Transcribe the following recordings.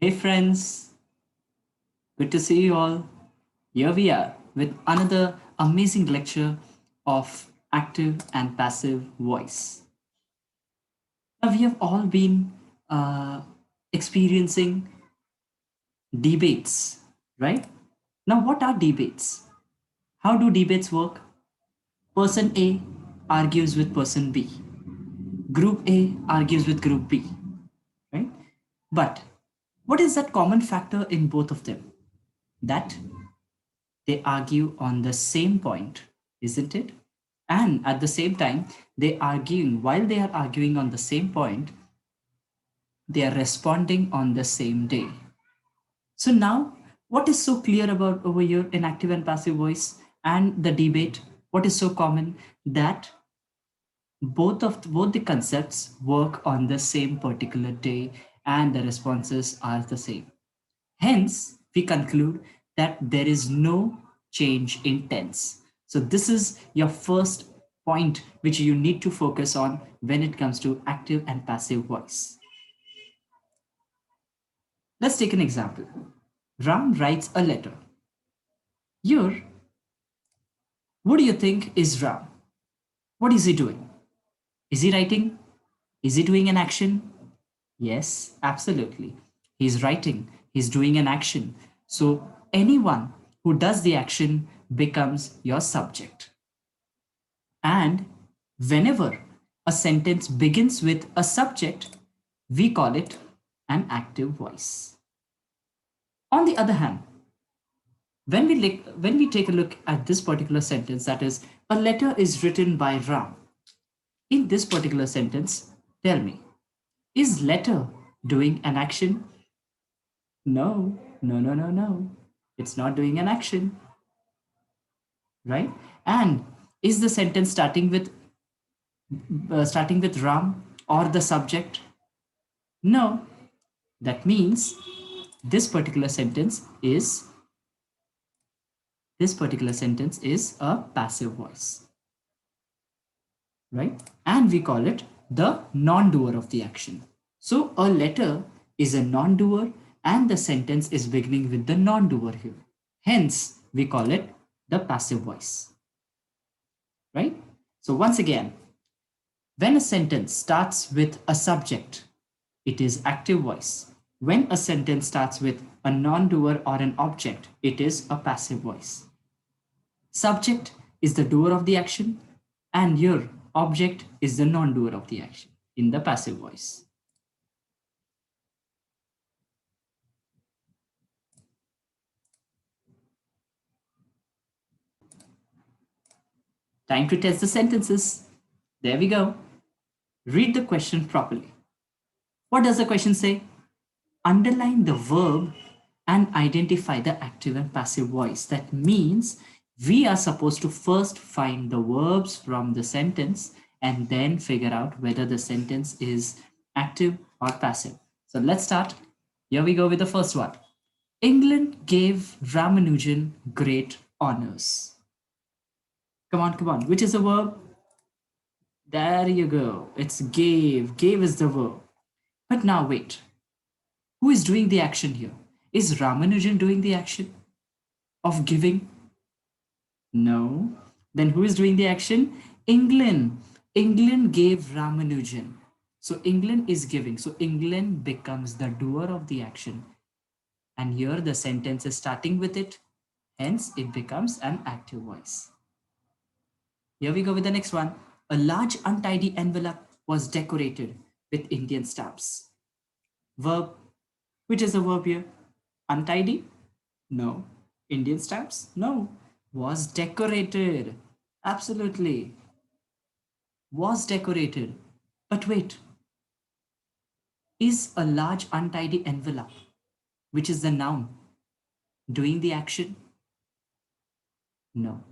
Hey friends, good to see you all. Here we are with another amazing lecture of active and passive voice. Now, we have all been experiencing debates, right? Now, what are debates? How do debates work? Person A argues with person B, Group A argues with Group B, right? But what is that common factor in both of them? That they argue on the same point, isn't it? And at the same time, while they are arguing on the same point, they are responding on the same day. So now, what is so clear about over here in active and passive voice and the debate? What is so common that both the concepts work on the same particular day and the responses are the same. Hence, we conclude that there is no change in tense. So this is your first point which you need to focus on when it comes to active and passive voice. Let's take an example. Ram writes a letter. Here, what do you think is Ram? What is he doing? Is he writing? Is he doing an action? Yes, absolutely. He's writing, he's doing an action. So anyone who does the action becomes your subject. And whenever a sentence begins with a subject, we call it an active voice. On the other hand, when we take a look at this particular sentence, that is, a letter is written by Ram. In this particular sentence, tell me, is letter doing an action? No, no, no, no, no. It's not doing an action, right? And is the sentence starting with Ram or the subject? No. That means this particular sentence is a passive voice, right? And we call it the non-doer of the action. So a letter is a non-doer and the sentence is beginning with the non-doer here. Hence, we call it the passive voice, right? So once again, when a sentence starts with a subject, it is active voice. When a sentence starts with a non-doer or an object, it is a passive voice. Subject is the doer of the action, and your object is the non-doer of the action in the passive voice. Time to test the sentences. There we go. Read the question properly. What does the question say? Underline the verb and identify the active and passive voice. That means we are supposed to first find the verbs from the sentence and then figure out whether the sentence is active or passive. So let's start. Here we go with the first one. England gave Ramanujan great honors. Come on, come on. Which is the verb? There you go. It's gave. Gave is the verb. But now wait. Who is doing the action here? Is Ramanujan doing the action of giving? No. Then who is doing the action? England. England gave Ramanujan. So England is giving. So England becomes the doer of the action. And here the sentence is starting with it. Hence, it becomes an active voice. Here we go with the next one. A large untidy envelope was decorated with Indian stamps. Verb. Which is the verb here? Untidy? No. Indian stamps? No. Was decorated. Absolutely. Was decorated. But wait. Is a large untidy envelope, which is the noun, doing the action? No.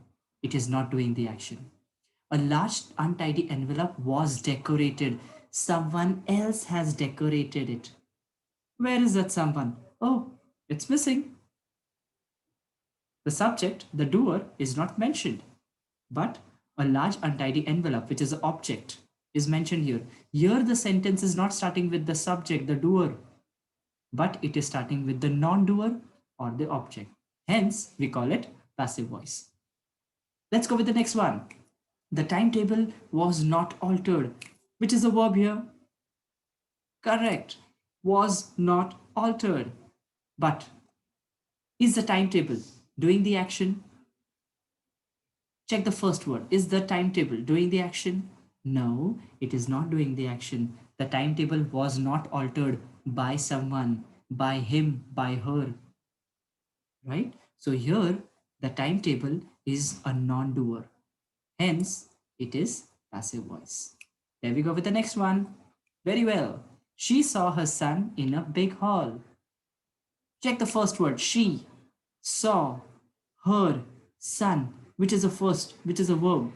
It is not doing the action. A large untidy envelope was decorated. Someone else has decorated it. Where is that someone? Oh, it's missing. The subject, the doer, is not mentioned. But a large untidy envelope, which is an object, is mentioned here. Here, the sentence is not starting with the subject, the doer. but it is starting with the non-doer or the object. Hence, we call it passive voice. Let's go with the next one. The timetable was not altered. Which is the verb here? Correct. Was not altered. But is the timetable doing the action? Check the first word. Is the timetable doing the action? No, it is not doing the action. The timetable was not altered by someone, by him, by her, right? So here the timetable is a non-doer. Hence, it is passive voice. There we go with the next one. Very well. She saw her son in a big hall. Check the first word. She saw her son. Which is a first? Which is a verb?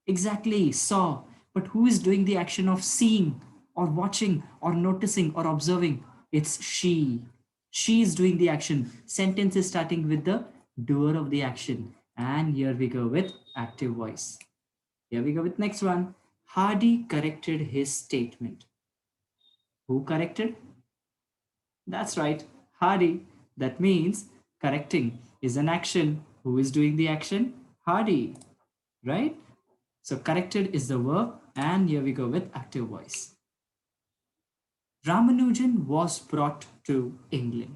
Exactly, saw. But who is doing the action of seeing or watching or noticing or observing? It's she. She is doing the action. Sentence is starting with the doer of the action. And here we go with active voice. Here we go with next one. Hardy corrected his statement. Who corrected? That's right, Hardy. That means correcting is an action. Who is doing the action? Hardy, right? So corrected is the verb, and here we go with active voice. Ramanujan was brought to England.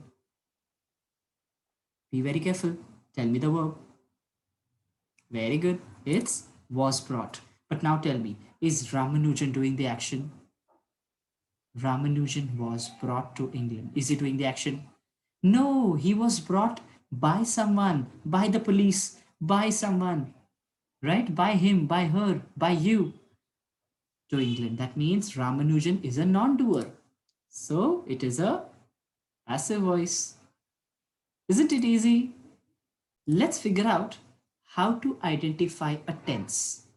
Be very careful. Tell me the verb. Very good. It's was brought. But now tell me, is Ramanujan doing the action? Ramanujan was brought to England. Is he doing the action? No, he was brought by someone, by the police, by someone, right? By him, by her, by you to England. That means Ramanujan is a non-doer. So it is a passive voice. Isn't it easy? Let's figure out how to identify a tense.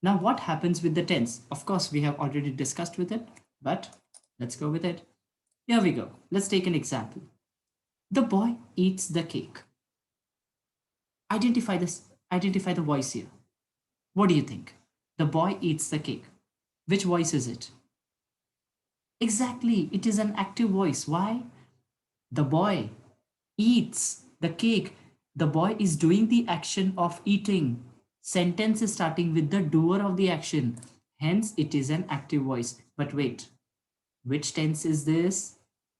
Now, what happens with the tense? Of course, we have already discussed with it, but let's go with it. Here we go. Let's take an example. The boy eats the cake. Identify this. Identify the voice here. What do you think? The boy eats the cake. Which voice is it? Exactly, it is an active voice. Why? The boy eats the cake. The boy is doing the action of eating. Sentence is starting with the doer of the action. Hence, it is an active voice. But wait, which tense is this?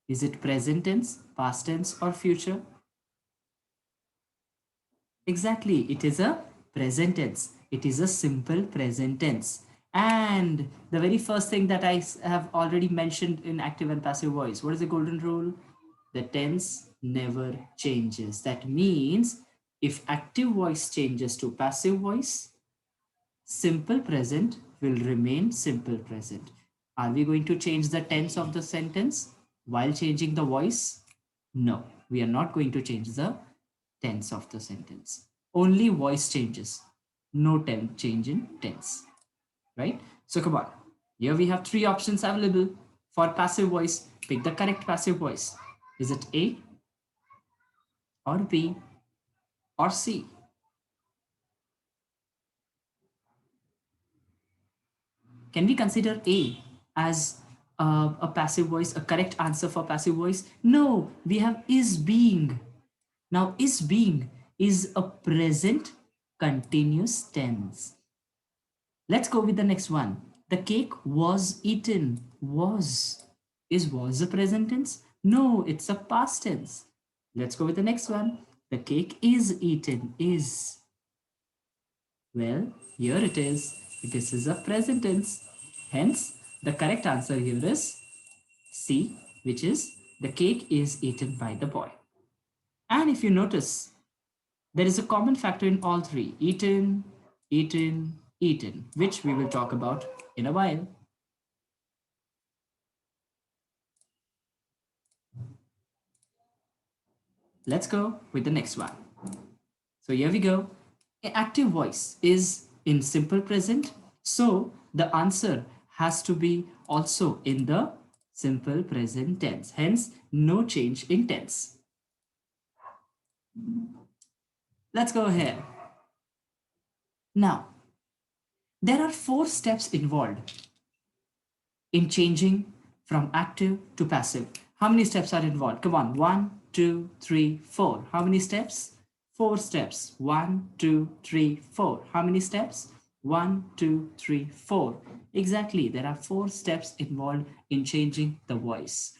Is it present tense, past tense, or future? Exactly, it is a present tense. It is a simple present tense. And the very first thing that I have already mentioned in active and passive voice, what is the golden rule? The tense never changes. That means if active voice changes to passive voice, simple present will remain simple present. Are we going to change the tense of the sentence while changing the voice? No, we are not going to change the tense of the sentence. Only voice changes, no change in tense, right? So come on, here we have three options available for passive voice. Pick the correct passive voice. Is it A or B or C? Can we consider A as a passive voice, a correct answer for passive voice? No, we have is being. Now, is being is a present continuous tense. Let's go with the next one. The cake was eaten. Was. Is was a present tense? No, it's a past tense. Let's go with the next one. The cake is eaten. Is. Well, here it is. This is a present tense. Hence, the correct answer here is C, which is the cake is eaten by the boy. And if you notice, there is a common factor in all three: eaten, eaten, eaten, which we will talk about in a while. Let's go with the next one. So here we go. An active voice is in simple present. So the answer has to be also in the simple present tense. Hence, no change in tense. Let's go ahead. Now, there are 4 steps involved in changing from active to passive. How many steps are involved? Come on. 1, 2, 3, 4. How many steps? 4 steps. 1, 2, 3, 4. How many steps? 1, 2, 3, 4. Exactly. There are 4 steps involved in changing the voice.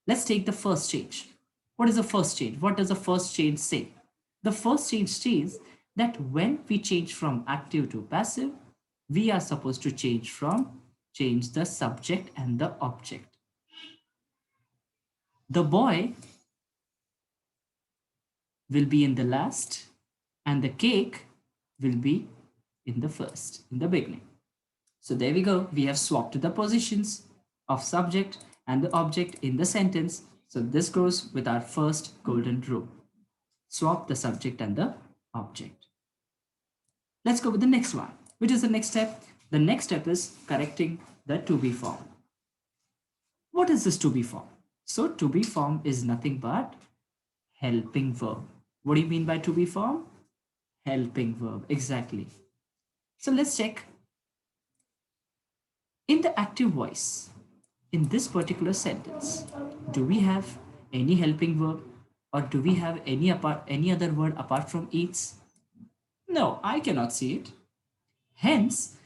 Let's take the first change. What is the first change? What does the first change say? The first change says that when we change from active to passive, we are supposed to change the subject and the object. The boy will be in the last and the cake will be in the first, in the beginning. So there we go. We have swapped the positions of subject and the object in the sentence. So this goes with our first golden rule. Swap the subject and the object. Let's go with the next one. Which is the next step? The next step is correcting the to be form. What is this to be form? So to be form is nothing but helping verb. What do you mean by to be form? Helping verb, exactly. So let's check. In the active voice, in this particular sentence, do we have any helping verb or do we have any other word apart from eats? No, I cannot see it. Hence,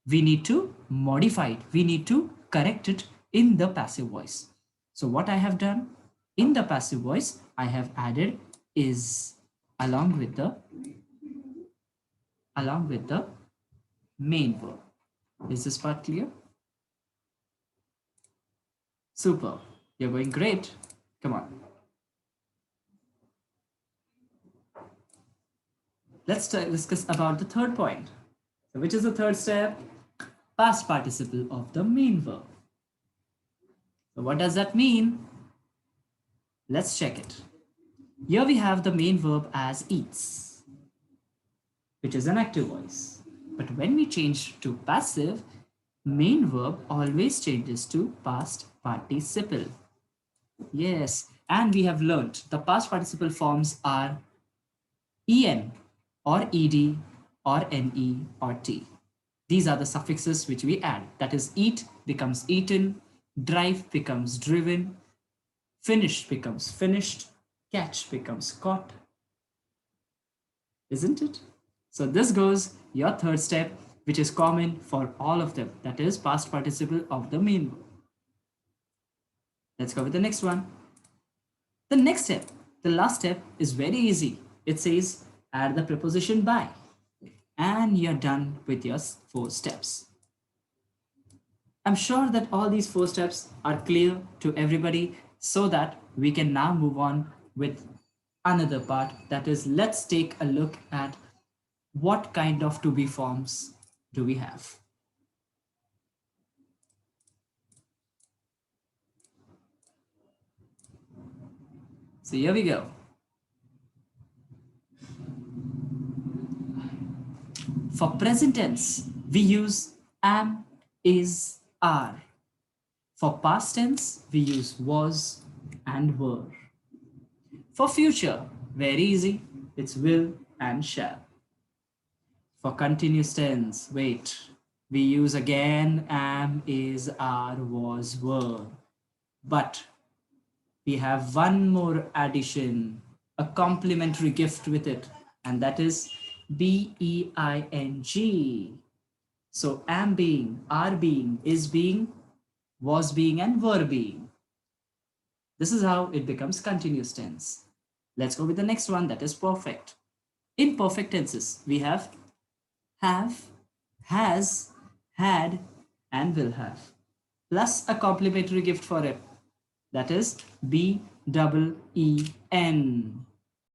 we need to modify it. We need to correct it in the passive voice. So what I have done in the passive voice, I have added is along with the main verb. Is this part clear? Super. You're going great. Come on. Let's discuss about the third point. So which is the third step? Past participle of the main verb. So what does that mean? Let's check it. Here we have the main verb as eats, which is an active voice. But when we change to passive, main verb always changes to past participle. Yes, and we have learnt the past participle forms are en or ed or ne or t. These are the suffixes which we add. That is, eat becomes eaten, drive becomes driven, finish becomes finished, catch becomes caught. Isn't it? So this goes your third step, which is common for all of them. That is past participle of the main verb. Let's go with the next one. The next step, the last step, is very easy. It says add the preposition by, and you're done with your 4 steps. I'm sure that all these 4 steps are clear to everybody so that we can now move on with another part. That is, let's take a look at what kind of to be forms do we have. So here we go. For present tense, we use am, is, are. For past tense, we use was and were. For future, very easy, it's will and shall. For continuous tense, wait, we use again am, is, are, was, were. But we have one more addition, a complementary gift with it, and that is being. So am being, are being, is being, was being, and were being. This is how it becomes continuous tense. Let's go with the next one, that is perfect. In perfect tenses, we have, has, had, and will have, plus a complementary gift for it. That is BEEN.